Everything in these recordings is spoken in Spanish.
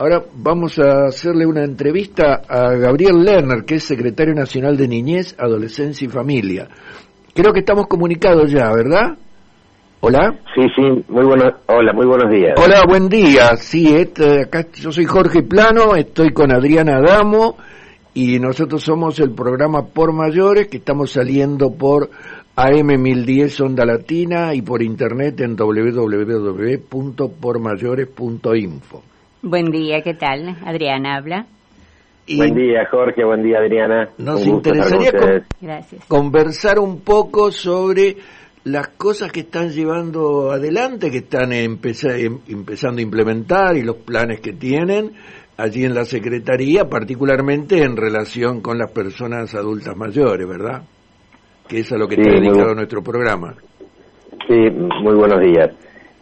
Ahora vamos a hacerle una entrevista a Gabriel Lerner, que es secretario nacional de Niñez, Adolescencia y Familia. Creo que estamos comunicados ya, ¿verdad? ¿Hola? Sí, muy buenos días. Hola, buen día. Sí, acá yo soy Jorge Plano, estoy con Adriana Adamo y nosotros somos el programa Por Mayores, que estamos saliendo por AM 1010 Onda Latina y por internet en www.pormayores.info. Buen día, ¿qué tal? Adriana habla. Buen día, Jorge, buen día, Adriana. Nos interesaría conversar un poco sobre las cosas que están llevando adelante, que están empezando a implementar y los planes que tienen allí en la Secretaría, particularmente en relación con las personas adultas mayores, ¿verdad? Que es a lo que está dedicado nuestro programa. Sí, muy buenos días.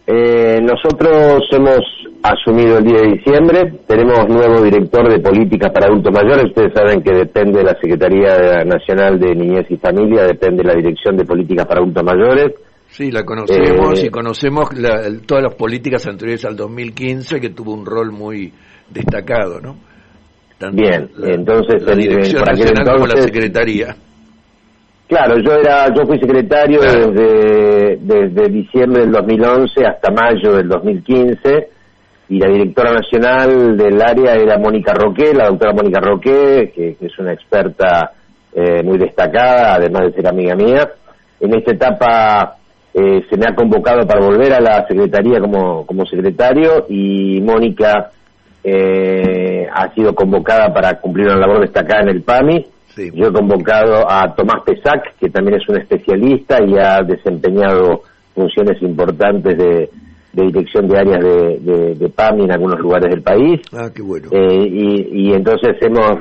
Nosotros hemos asumido el 10 de diciembre, tenemos nuevo director de políticas para adultos mayores. Ustedes saben que depende de la Secretaría Nacional de Niñez y Familia, depende de la Dirección de Políticas para Adultos Mayores. Sí, la conocemos y conocemos todas las políticas anteriores al 2015, que tuvo un rol muy destacado, ¿no? Tanto bien, entonces la Dirección Nacional como la Secretaría. Claro, yo fui secretario desde diciembre del 2011 hasta mayo del 2015, y la directora nacional del área era Mónica Roqué, la doctora Mónica Roqué, que es una experta muy destacada, además de ser amiga mía. En esta etapa se me ha convocado para volver a la secretaría como secretario, y Mónica ha sido convocada para cumplir una labor destacada en el PAMI. Sí. Yo he convocado a Tomás Pesac, que también es un especialista y ha desempeñado funciones importantes de dirección de áreas de PAMI en algunos lugares del país. Ah, qué bueno. Y entonces hemos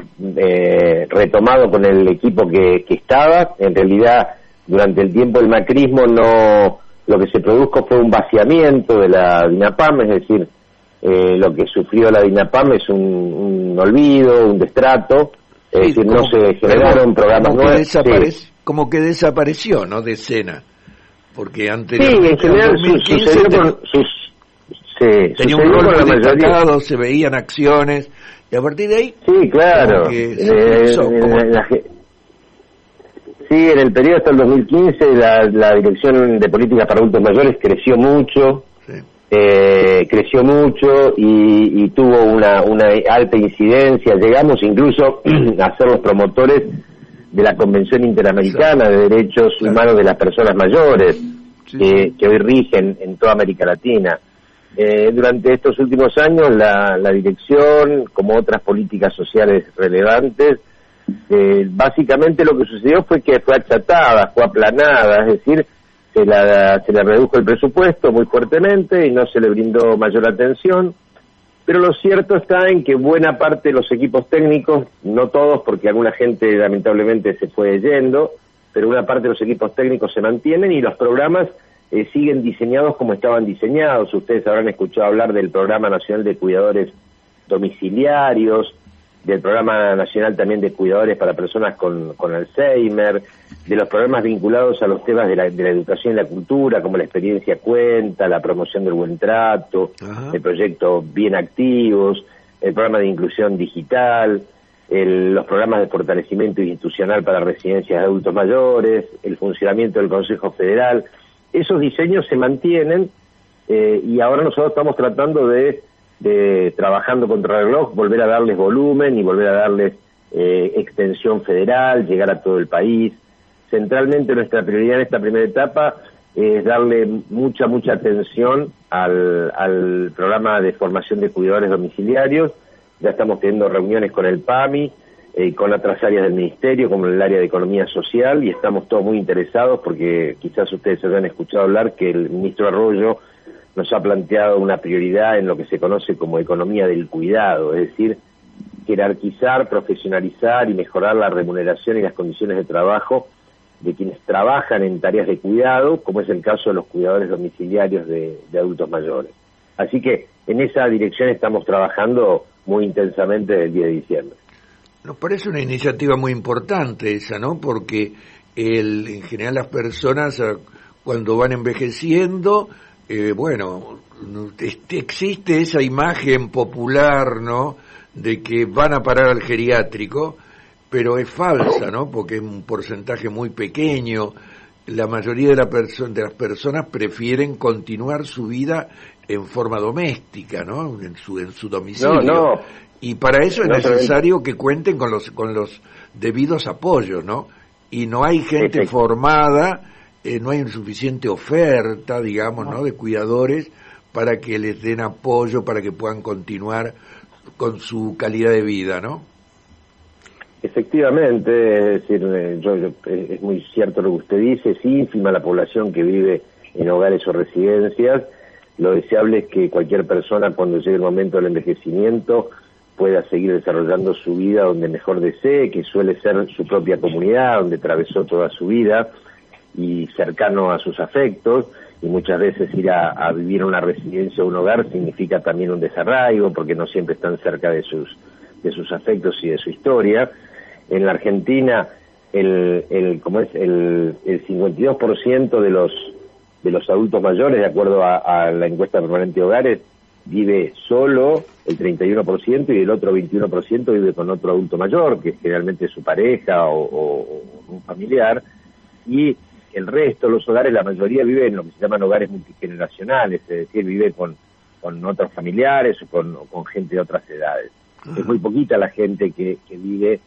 retomado con el equipo que estaba. En realidad, durante el tiempo del macrismo lo que se produjo fue un vaciamiento de la DINAPAM, es decir, lo que sufrió la DINAPAM es un olvido, un destrato. Es decir, no se generaron programas nuevos. Como que desapareció, ¿no? De escena. Porque antes en general tenía un rol muy destacado, se veían acciones, y a partir de ahí... Sí, claro. En el periodo hasta el 2015 la Dirección de Políticas para Adultos Mayores creció mucho. Sí. Creció mucho y tuvo una alta incidencia. Llegamos incluso a ser los promotores de la Convención Interamericana de Derechos Humanos de las Personas Mayores, que hoy rigen en toda América Latina. Durante estos últimos años la dirección, como otras políticas sociales relevantes, básicamente lo que sucedió fue que fue achatada, fue aplanada, es decir, se le redujo el presupuesto muy fuertemente y no se le brindó mayor atención, pero lo cierto está en que buena parte de los equipos técnicos, no todos porque alguna gente lamentablemente se fue yendo, pero una parte de los equipos técnicos se mantienen y los programas siguen diseñados como estaban diseñados. Ustedes habrán escuchado hablar del Programa Nacional de Cuidadores Domiciliarios, del Programa Nacional también de Cuidadores para Personas con Alzheimer, de los programas vinculados a los temas de la educación y la cultura, como la experiencia cuenta, la promoción del buen trato, el proyecto Bien Activos, el programa de inclusión digital, los programas de fortalecimiento institucional para residencias de adultos mayores, el funcionamiento del Consejo Federal. Esos diseños se mantienen y ahora nosotros estamos tratando de trabajando contra el reloj, volver a darles volumen y volver a darles extensión federal, llegar a todo el país. Centralmente nuestra prioridad en esta primera etapa es darle mucha atención al programa de formación de cuidadores domiciliarios. Ya estamos teniendo reuniones con el PAMI y con otras áreas del Ministerio, como el área de Economía Social, y estamos todos muy interesados porque quizás ustedes habrán escuchado hablar que el ministro Arroyo nos ha planteado una prioridad en lo que se conoce como economía del cuidado, es decir, jerarquizar, profesionalizar y mejorar la remuneración y las condiciones de trabajo de quienes trabajan en tareas de cuidado, como es el caso de los cuidadores domiciliarios de adultos mayores. Así que en esa dirección estamos trabajando muy intensamente desde el 10 de diciembre. Nos parece una iniciativa muy importante esa, ¿no? Porque en general las personas cuando van envejeciendo, existe esa imagen popular, ¿no?, de que van a parar al geriátrico, pero es falsa, ¿no?, porque es un porcentaje muy pequeño. La mayoría de las personas prefieren continuar su vida en forma doméstica, ¿no?, en su domicilio. Y para eso es necesario que cuenten con los debidos apoyos, ¿no? Y no hay gente formada, no hay suficiente oferta, digamos, ¿no?, de cuidadores para que les den apoyo, para que puedan continuar con su calidad de vida, ¿no? Efectivamente, es decir, es muy cierto lo que usted dice, es ínfima la población que vive en hogares o residencias. Lo deseable es que cualquier persona, cuando llegue el momento del envejecimiento, pueda seguir desarrollando su vida donde mejor desee, que suele ser su propia comunidad, donde atravesó toda su vida y cercano a sus afectos, y muchas veces ir a vivir en una residencia o un hogar significa también un desarraigo, porque no siempre están cerca de sus afectos y de su historia. En la Argentina, el 52% de los adultos mayores, de acuerdo a la encuesta permanente de hogares, vive solo, el 31%, y el otro 21% vive con otro adulto mayor, que generalmente es su pareja o un familiar, y el resto de los hogares, la mayoría vive en lo que se llaman hogares multigeneracionales, es decir, vive con otros familiares o con gente de otras edades. Es muy poquita la gente que vive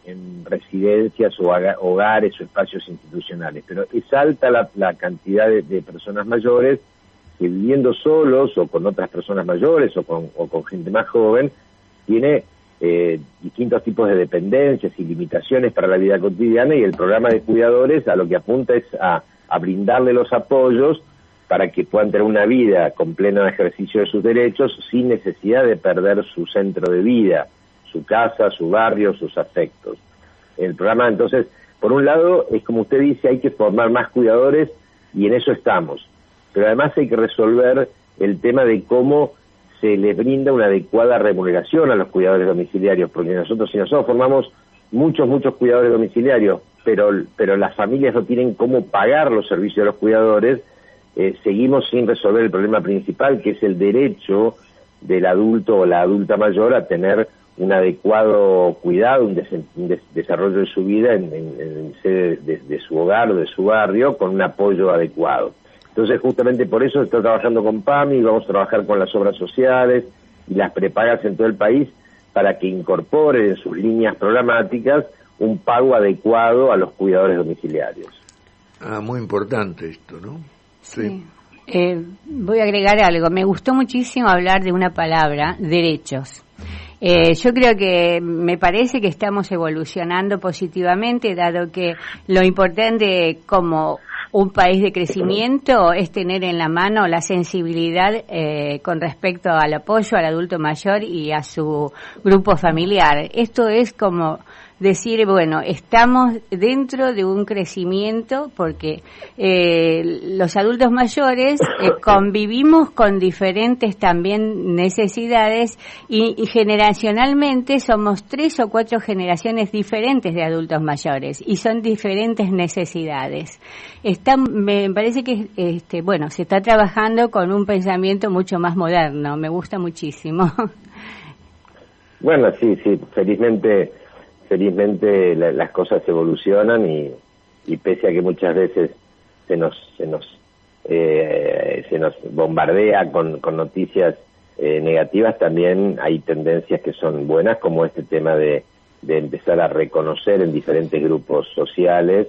en residencias o hogares o espacios institucionales, pero es alta la cantidad de personas mayores que, viviendo solos o con otras personas mayores o con gente más joven, tiene distintos tipos de dependencias y limitaciones para la vida cotidiana, y el programa de cuidadores a lo que apunta es a brindarle los apoyos para que puedan tener una vida con pleno ejercicio de sus derechos sin necesidad de perder su centro de vida, su casa, su barrio, sus afectos. El programa, entonces, por un lado, es como usted dice, hay que formar más cuidadores, y en eso estamos. Pero además hay que resolver el tema de cómo se les brinda una adecuada remuneración a los cuidadores domiciliarios, porque si nosotros formamos muchos cuidadores domiciliarios, pero las familias no tienen cómo pagar los servicios de los cuidadores, seguimos sin resolver el problema principal, que es el derecho del adulto o la adulta mayor a tener un adecuado cuidado, un desarrollo de su vida en sede de su hogar o de su barrio, con un apoyo adecuado. Entonces, justamente por eso estoy trabajando con PAMI, vamos a trabajar con las obras sociales y las prepagas en todo el país para que incorporen en sus líneas programáticas un pago adecuado a los cuidadores domiciliarios. Muy importante esto, ¿no? Sí. Voy a agregar algo. Me gustó muchísimo hablar de una palabra, derechos. Yo creo que me parece que estamos evolucionando positivamente, dado que lo importante como un país de crecimiento es tener en la mano la sensibilidad con respecto al apoyo al adulto mayor y a su grupo familiar. Esto es como decir, bueno, estamos dentro de un crecimiento porque los adultos mayores convivimos con diferentes también necesidades y generacionalmente somos 3 o 4 generaciones diferentes de adultos mayores y son diferentes necesidades. Me parece que se está trabajando con un pensamiento mucho más moderno, me gusta muchísimo. Bueno, sí, felizmente las cosas evolucionan y pese a que muchas veces se nos bombardea con noticias negativas, también hay tendencias que son buenas, como este tema de empezar a reconocer en diferentes grupos sociales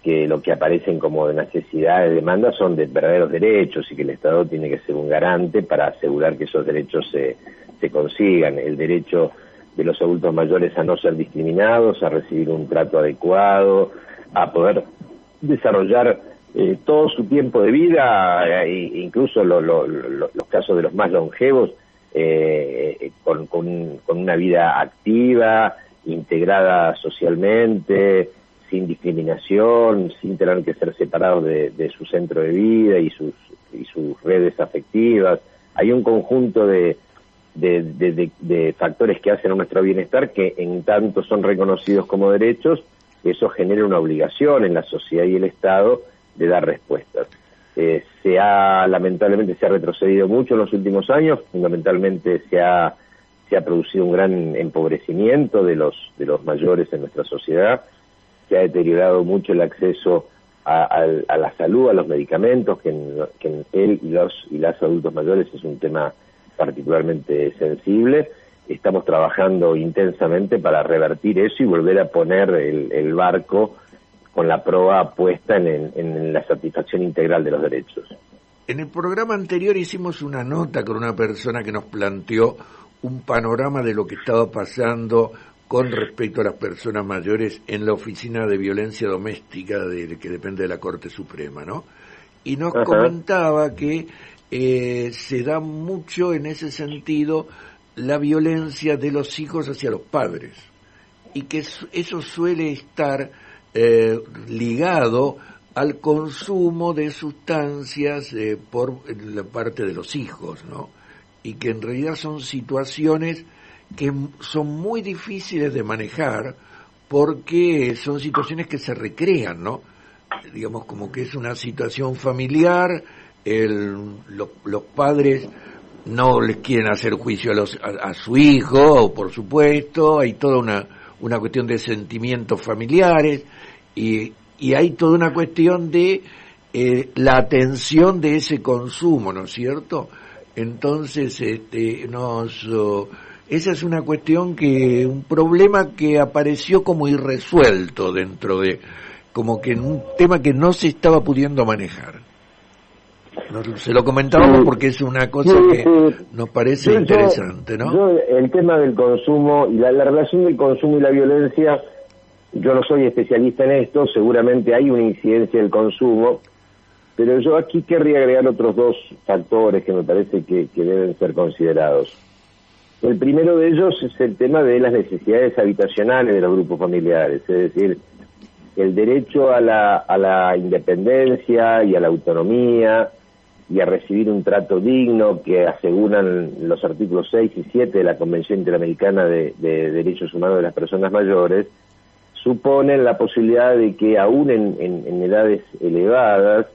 que lo que aparecen como necesidades, demandas, son de verdaderos derechos, y que el Estado tiene que ser un garante para asegurar que esos derechos se consigan. El derecho de los adultos mayores a no ser discriminados, a recibir un trato adecuado, a poder desarrollar todo su tiempo de vida, incluso los casos de los más longevos, con una vida activa, integrada socialmente, sin discriminación, sin tener que ser separados de su centro de vida y sus redes afectivas. Hay un conjunto de factores que hacen a nuestro bienestar que, en tanto son reconocidos como derechos, eso genera una obligación en la sociedad y el Estado de dar respuestas. lamentablemente se ha retrocedido mucho en los últimos años, fundamentalmente se ha producido un gran empobrecimiento de los mayores en nuestra sociedad, se ha deteriorado mucho el acceso a la salud, a los medicamentos, que en él y las adultos mayores es un tema particularmente sensible. Estamos trabajando intensamente para revertir eso y volver a poner el barco con la proa puesta en la satisfacción integral de los derechos. En el programa anterior hicimos una nota con una persona que nos planteó un panorama de lo que estaba pasando con respecto a las personas mayores en la Oficina de Violencia Doméstica que depende de la Corte Suprema, ¿no? Y nos comentaba que se da mucho en ese sentido la violencia de los hijos hacia los padres, y que eso suele estar ligado al consumo de sustancias por la parte de los hijos, ¿no? Y que en realidad son situaciones que son muy difíciles de manejar porque son situaciones que se recrean, ¿no? Digamos, como que es una situación familiar, los padres no les quieren hacer juicio a su hijo, por supuesto, hay toda una cuestión de sentimientos familiares y hay toda una cuestión de la atención de ese consumo, ¿no es cierto? Entonces, esa es una cuestión un problema que apareció como irresuelto dentro como que un tema que no se estaba pudiendo manejar. Se lo comentábamos porque es una cosa que nos parece interesante, ¿no? Yo, el tema del consumo y la relación del consumo y la violencia, yo no soy especialista en esto, seguramente hay una incidencia del consumo, pero yo aquí querría agregar otros dos factores que me parece que deben ser considerados. El primero de ellos es el tema de las necesidades habitacionales de los grupos familiares, es decir, el derecho a la independencia y a la autonomía y a recibir un trato digno que aseguran los artículos 6 y 7 de la Convención Interamericana de Derechos Humanos de las Personas Mayores, suponen la posibilidad de que aún en edades elevadas,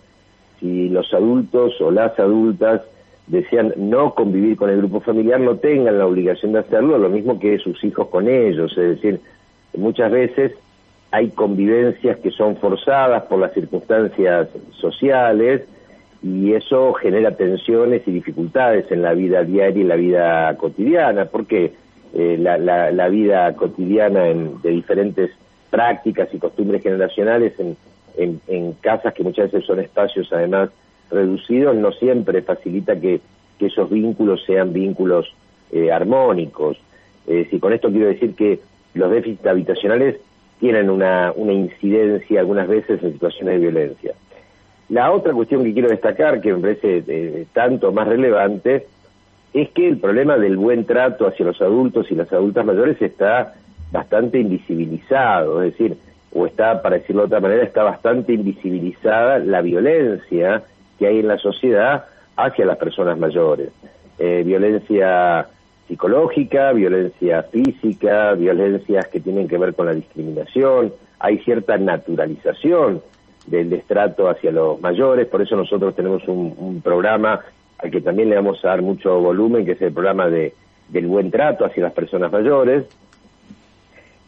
si los adultos o las adultas desean no convivir con el grupo familiar, no tengan la obligación de hacerlo, lo mismo que sus hijos con ellos, es decir, muchas veces hay convivencias que son forzadas por las circunstancias sociales y eso genera tensiones y dificultades en la vida diaria y la vida cotidiana, porque la vida cotidiana de diferentes prácticas y costumbres generacionales en casas que muchas veces son espacios además reducidos, no siempre facilita que esos vínculos sean vínculos armónicos. Si con esto quiero decir que los déficits habitacionales tienen una incidencia algunas veces en situaciones de violencia. La otra cuestión que quiero destacar, que me parece tanto más relevante, es que el problema del buen trato hacia los adultos y las adultas mayores está bastante invisibilizado, es decir, o está, para decirlo de otra manera, está bastante invisibilizada la violencia que hay en la sociedad hacia las personas mayores. Violencia psicológica, violencia física, violencias que tienen que ver con la discriminación, hay cierta naturalización del destrato hacia los mayores, por eso nosotros tenemos un programa al que también le vamos a dar mucho volumen, que es el programa del buen trato hacia las personas mayores,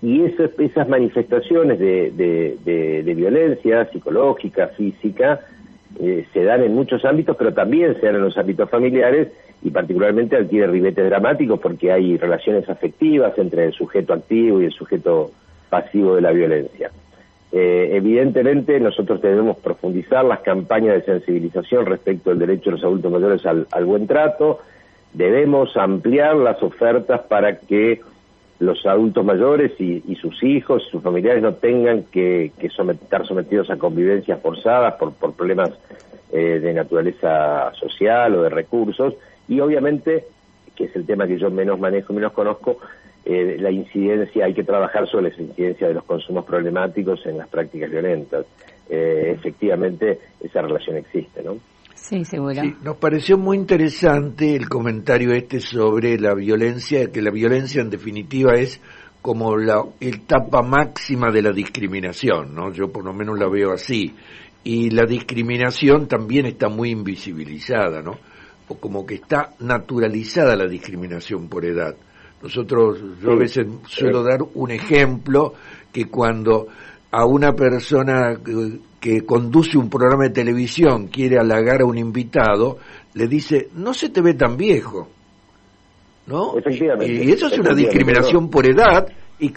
y esas manifestaciones de violencia psicológica, física, se dan en muchos ámbitos, pero también se dan en los ámbitos familiares, y particularmente adquiere ribetes dramáticos porque hay relaciones afectivas entre el sujeto activo y el sujeto pasivo de la violencia. Evidentemente nosotros debemos profundizar las campañas de sensibilización respecto al derecho de los adultos mayores al buen trato, debemos ampliar las ofertas para que los adultos mayores y sus hijos, sus familiares no tengan que estar sometidos a convivencias forzadas por problemas de naturaleza social o de recursos, y obviamente, que es el tema que yo menos manejo y menos conozco, la incidencia, hay que trabajar sobre la incidencia de los consumos problemáticos en las prácticas violentas. Efectivamente, esa relación existe, ¿no? Sí, seguro. Sí, nos pareció muy interesante el comentario sobre la violencia, que la violencia en definitiva es como la etapa máxima de la discriminación, ¿no? Yo por lo menos la veo así. y la discriminación también está muy invisibilizada, ¿no? O como que está naturalizada la discriminación por edad. Yo a veces suelo dar un ejemplo, que cuando a una persona que conduce un programa de televisión quiere halagar a un invitado, le dice, no se te ve tan viejo, ¿no? Efectivamente. Y eso es una discriminación por edad,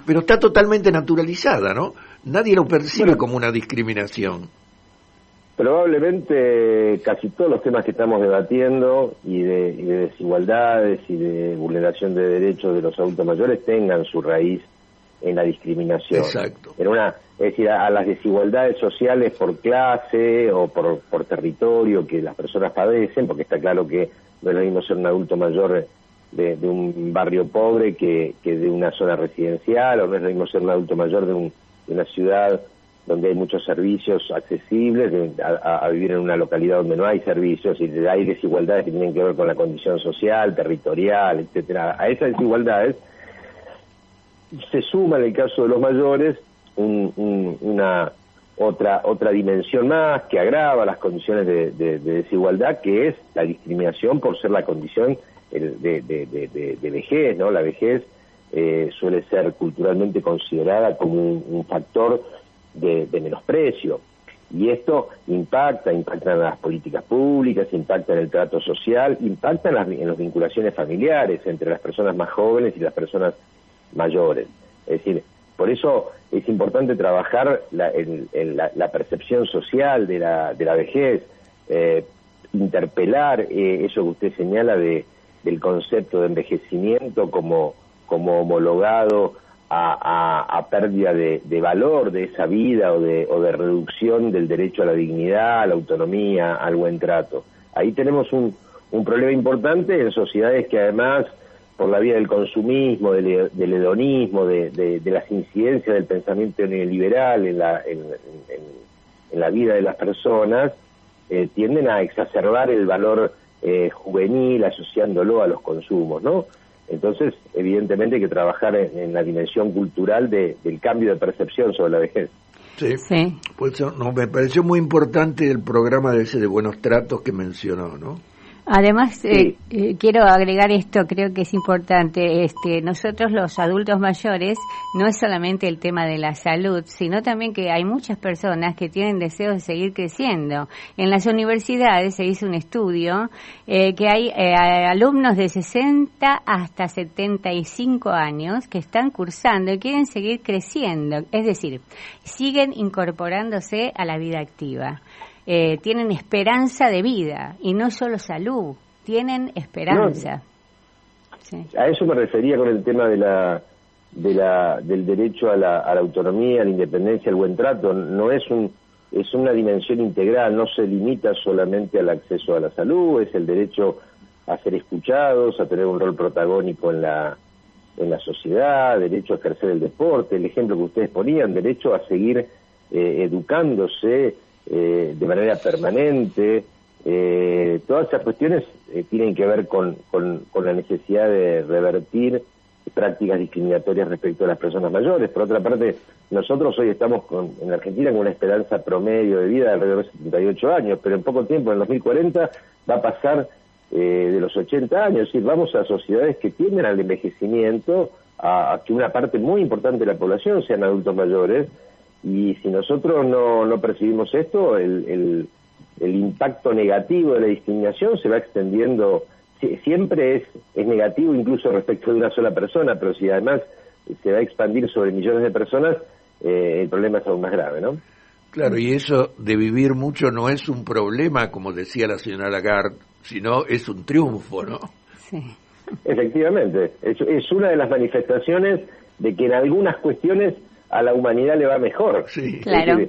pero está totalmente naturalizada, ¿no? Nadie lo percibe como una discriminación. Probablemente casi todos los temas que estamos debatiendo y de desigualdades y de vulneración de derechos de los adultos mayores tengan su raíz en la discriminación. Exacto. Es decir, a las desigualdades sociales por clase o por territorio que las personas padecen, porque está claro que no es lo mismo ser un adulto mayor de un barrio pobre que de una zona residencial, o no es lo mismo ser un adulto mayor de una ciudad donde hay muchos servicios accesibles, a vivir en una localidad donde no hay servicios, y hay desigualdades que tienen que ver con la condición social, territorial, etcétera. A esas desigualdades se suma, en el caso de los mayores, una otra dimensión más que agrava las condiciones de desigualdad, que es la discriminación por ser la condición de vejez, ¿no? La vejez suele ser culturalmente considerada como un factor de menosprecio, y esto impacta en las políticas públicas, impacta en el trato social, impacta en las vinculaciones familiares entre las personas más jóvenes y las personas mayores. Es decir, por eso es importante trabajar la percepción social de la vejez, interpelar eso que usted señala del concepto de envejecimiento como homologado a pérdida de valor de esa vida o de reducción del derecho a la dignidad, a la autonomía, al buen trato. Ahí tenemos un problema importante en sociedades que además, por la vía del consumismo, del hedonismo, de las incidencias del pensamiento neoliberal en la vida de las personas, tienden a exacerbar el valor juvenil asociándolo a los consumos, ¿no? Entonces, evidentemente hay que trabajar en la dimensión cultural del cambio de percepción sobre la vejez. Sí. Pues me pareció muy importante el programa de Buenos Tratos que mencionó, ¿no? Además, quiero agregar esto, creo que es importante, nosotros los adultos mayores, no es solamente el tema de la salud, sino también que hay muchas personas que tienen deseos de seguir creciendo. En las universidades se hizo un estudio que hay alumnos de 60 hasta 75 años que están cursando y quieren seguir creciendo, es decir, siguen incorporándose a la vida activa. Tienen esperanza de vida y no solo salud, tienen esperanza. No, sí. A eso me refería con el tema del derecho a la autonomía, a la independencia, al buen trato. No es una dimensión integral, no se limita solamente al acceso a la salud, es el derecho a ser escuchados, a tener un rol protagónico en la sociedad, derecho a ejercer el deporte, el ejemplo que ustedes ponían, derecho a seguir educándose de manera permanente. Todas esas cuestiones tienen que ver con la necesidad de revertir prácticas discriminatorias respecto a las personas mayores. Por otra parte, nosotros hoy estamos en Argentina con una esperanza promedio de vida de alrededor de 78 años, pero en poco tiempo, en 2040, va a pasar de los 80 años. Es decir, vamos a sociedades que tienden al envejecimiento, a que una parte muy importante de la población sean adultos mayores. Y si nosotros no percibimos esto, el impacto negativo de la discriminación se va extendiendo. Siempre es negativo incluso respecto de una sola persona, pero si además se va a expandir sobre millones de personas, el problema es aún más grave, ¿no? Claro, y eso de vivir mucho no es un problema, como decía la señora Lagarde, sino es un triunfo, ¿no? Sí. Efectivamente, es una de las manifestaciones de que en algunas cuestiones a la humanidad le va mejor. Sí, claro.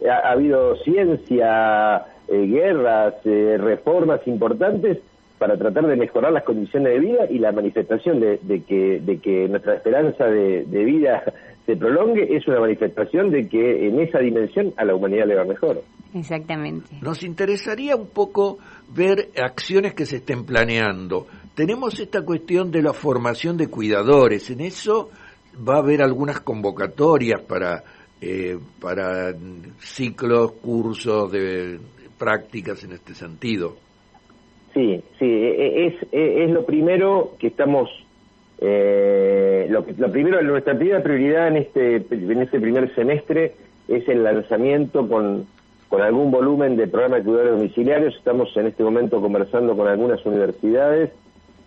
Ha habido ciencia, guerras, reformas importantes para tratar de mejorar las condiciones de vida, y la manifestación de que nuestra esperanza de vida se prolongue es una manifestación de que en esa dimensión a la humanidad le va mejor. Exactamente. Nos interesaría un poco ver acciones que se estén planeando. Tenemos esta cuestión de la formación de cuidadores. En eso va a haber algunas convocatorias para para ciclos, cursos de prácticas en este sentido. Sí, es lo primero que estamos, lo primero, nuestra primera prioridad en este primer semestre es el lanzamiento con algún volumen de programas de cuidadores domiciliarios. Estamos en este momento conversando con algunas universidades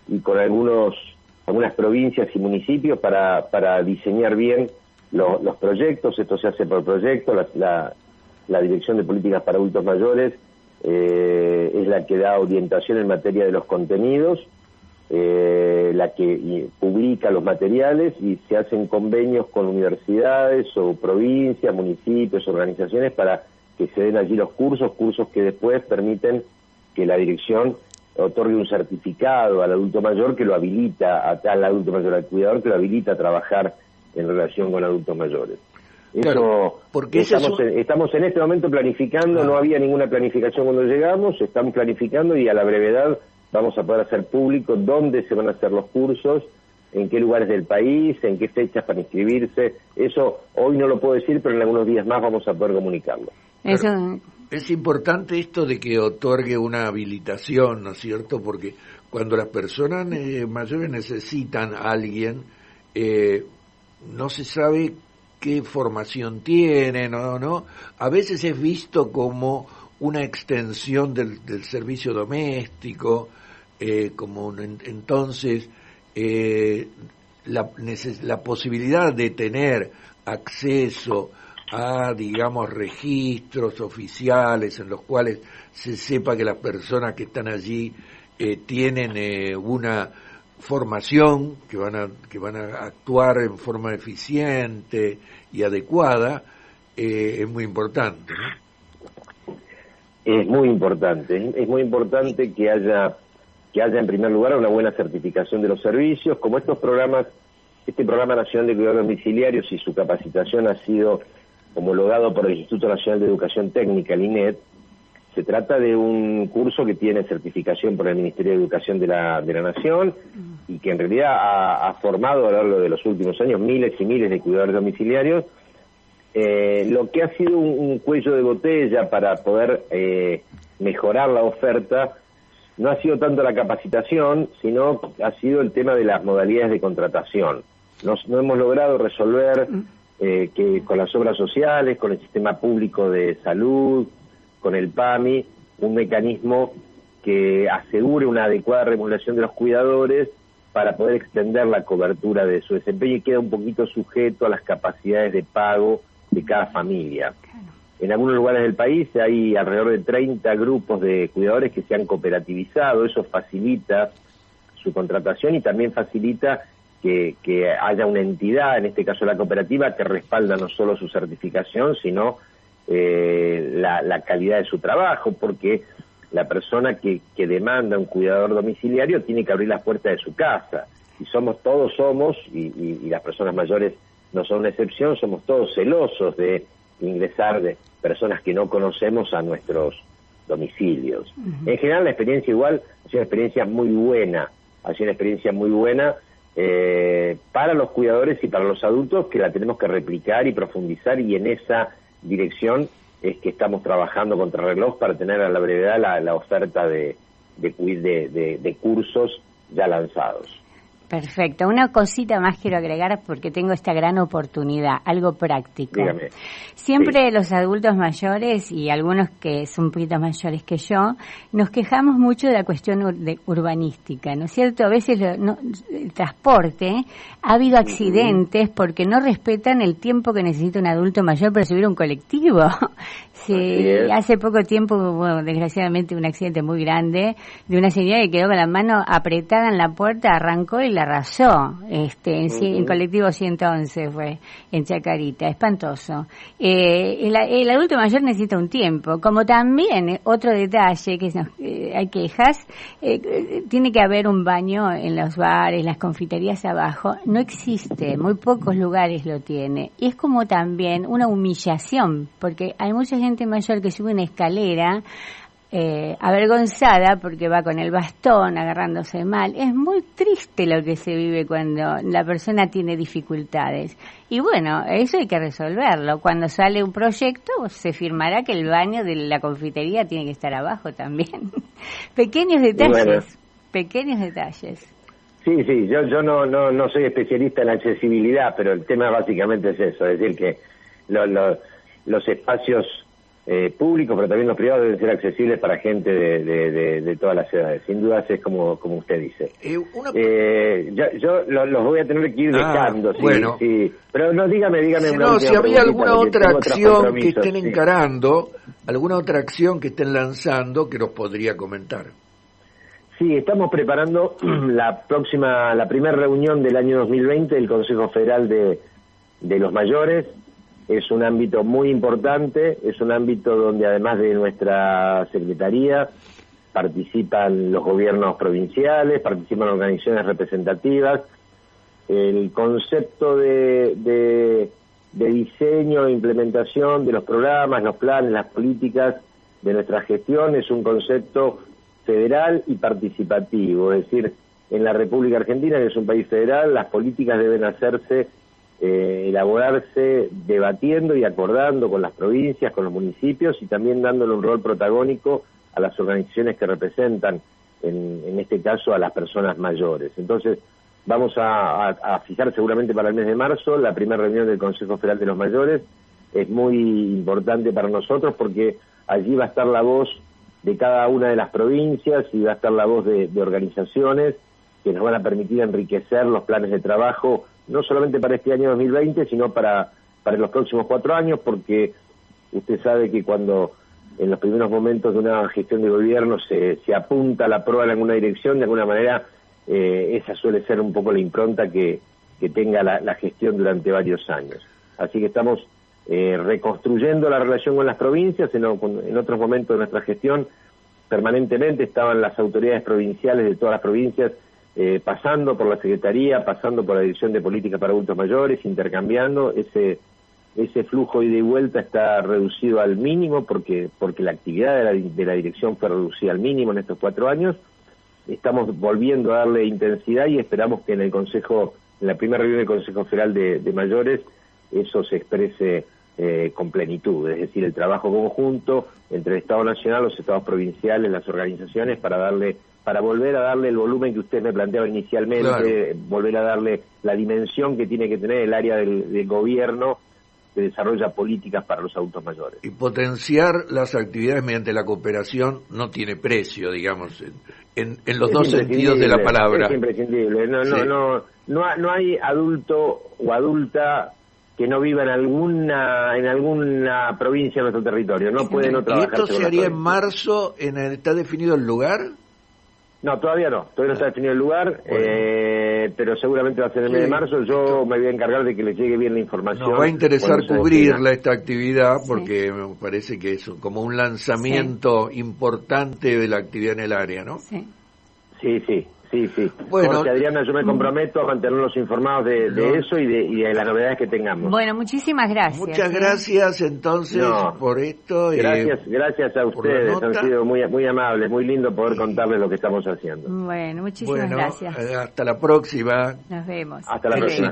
y con algunas provincias y municipios para diseñar bien los proyectos. Esto se hace por proyecto. La Dirección de Políticas para Adultos Mayores es la que da orientación en materia de los contenidos, la que publica los materiales, y se hacen convenios con universidades o provincias, municipios, organizaciones para que se den allí los cursos que después permiten que la dirección otorgue un certificado al adulto mayor que lo habilita, al adulto mayor, al cuidador, que lo habilita a trabajar en relación con adultos mayores. Claro, porque estamos en este momento planificando, no había ninguna planificación cuando llegamos, estamos planificando y a la brevedad vamos a poder hacer público dónde se van a hacer los cursos, en qué lugares del país, en qué fechas para inscribirse. Eso hoy no lo puedo decir, pero en algunos días más vamos a poder comunicarlo. Eso... Es importante esto de que otorgue una habilitación, ¿no es cierto? Porque cuando las personas mayores necesitan a alguien, no se sabe qué formación tienen o no. A veces es visto como una extensión del servicio doméstico, entonces la posibilidad de tener acceso a, digamos, registros oficiales en los cuales se sepa que las personas que están allí tienen una formación, que van a actuar en forma eficiente y adecuada, es muy importante, ¿no? Es muy importante que haya en primer lugar una buena certificación de los servicios, como este Programa Nacional de Cuidados Domiciliarios y su capacitación ha sido homologado por el Instituto Nacional de Educación Técnica, el INET. Se trata de un curso que tiene certificación por el Ministerio de Educación de la Nación y que en realidad ha formado a lo largo de los últimos años miles y miles de cuidadores domiciliarios. Lo que ha sido un cuello de botella para poder mejorar la oferta no ha sido tanto la capacitación, sino ha sido el tema de las modalidades de contratación. No hemos logrado resolver que con las obras sociales, con el sistema público de salud, con el PAMI, un mecanismo que asegure una adecuada remuneración de los cuidadores para poder extender la cobertura de su desempeño, y queda un poquito sujeto a las capacidades de pago de cada familia. En algunos lugares del país hay alrededor de 30 grupos de cuidadores que se han cooperativizado. Eso facilita su contratación y también facilita que haya una entidad, en este caso la cooperativa, que respalda no solo su certificación, sino la calidad de su trabajo, porque la persona que demanda un cuidador domiciliario tiene que abrir las puertas de su casa. Y y las personas mayores no son una excepción, somos todos celosos de ingresar de personas que no conocemos a nuestros domicilios. Uh-huh. En general la experiencia igual ha sido una experiencia muy buena, para los cuidadores y para los adultos, que la tenemos que replicar y profundizar, y en esa dirección es que estamos trabajando contra reloj para tener a la brevedad la oferta de cursos ya lanzados. Perfecto. Una cosita más quiero agregar porque tengo esta gran oportunidad, algo práctico. Dígame. Siempre los adultos mayores y algunos que son un poquito mayores que yo, nos quejamos mucho de la cuestión urbanística, ¿no es cierto? A veces el transporte, ha habido accidentes porque no respetan el tiempo que necesita un adulto mayor para subir un colectivo. Hace poco tiempo hubo, desgraciadamente, un accidente muy grande de una señora que quedó con la mano apretada en la puerta, arrancó y la arrasó, en colectivo 111 fue, en Chacarita, espantoso. El adulto mayor necesita un tiempo, como también otro detalle que hay quejas, tiene que haber un baño en los bares, las confiterías abajo, no existe, muy pocos lugares lo tiene, y es como también una humillación, porque hay mucha gente mayor que sube una escalera avergonzada porque va con el bastón agarrándose mal. Es muy triste lo que se vive cuando la persona tiene dificultades. Y bueno, eso hay que resolverlo. Cuando sale un proyecto, se firmará que el baño de la confitería tiene que estar abajo también. Pequeños detalles, pequeños detalles. Sí, yo no soy especialista en la accesibilidad, pero el tema básicamente es eso, es decir, que los espacios públicos, pero también los privados deben ser accesibles para gente de todas las edades. Sin duda es como usted dice. Yo los voy a tener que ir dejando. Bueno. Sí. Pero no, dígame si había alguna otra acción que estén encarando, alguna otra acción que estén lanzando que nos podría comentar. Sí, estamos preparando la primera reunión del año 2020 del Consejo Federal de los Mayores. Es un ámbito muy importante, es un ámbito donde además de nuestra Secretaría participan los gobiernos provinciales, participan organizaciones representativas. El concepto de diseño e implementación de los programas, los planes, las políticas de nuestra gestión es un concepto federal y participativo, es decir, en la República Argentina, que es un país federal, las políticas deben hacerse, elaborarse, debatiendo y acordando con las provincias, con los municipios y también dándole un rol protagónico a las organizaciones que representan, en este caso, a las personas mayores. Entonces, vamos a fijar seguramente para el mes de marzo la primera reunión del Consejo Federal de los Mayores. Es muy importante para nosotros porque allí va a estar la voz de cada una de las provincias y va a estar la voz de organizaciones que nos van a permitir enriquecer los planes de trabajo, no solamente para este año 2020, sino para los próximos 4 años, porque usted sabe que cuando en los primeros momentos de una gestión de gobierno se apunta la proa en alguna dirección, de alguna manera esa suele ser un poco la impronta que tenga la gestión durante varios años. Así que estamos reconstruyendo la relación con las provincias. En otros momentos de nuestra gestión permanentemente estaban las autoridades provinciales de todas las provincias pasando por la Secretaría, pasando por la Dirección de Políticas para Adultos Mayores, intercambiando. Ese flujo ida y vuelta está reducido al mínimo porque la actividad de la dirección fue reducida al mínimo en estos 4 años. Estamos volviendo a darle intensidad y esperamos que en la primera reunión del Consejo Federal de Mayores eso se exprese con plenitud, es decir, el trabajo conjunto entre el Estado Nacional, los Estados provinciales, las organizaciones para volver a darle el volumen que usted me planteaba inicialmente, claro, volver a darle la dimensión que tiene que tener el área del gobierno que desarrolla políticas para los adultos mayores. Y potenciar las actividades mediante la cooperación no tiene precio, digamos, en los dos sentidos de la palabra. Es imprescindible. No hay adulto o adulta que no viva en alguna provincia de nuestro territorio. No puede no trabajar. ¿Y esto se haría en marzo? ¿Está definido el lugar? No, todavía no está definido el lugar, pero seguramente va a ser el mes de marzo. Yo me voy a encargar de que les llegue bien la información. Nos va a interesar cubrirla esta actividad porque me parece que es como un lanzamiento importante de la actividad en el área, ¿no? Sí. Bueno, porque Adriana, yo me comprometo a mantenerlos informados de eso y de las novedades que tengamos. Bueno, muchísimas gracias. Muchas gracias entonces por esto. Gracias a ustedes, han sido muy amables, muy lindo poder contarles lo que estamos haciendo. Bueno, muchísimas gracias. Hasta la próxima. Nos vemos. Hasta la próxima.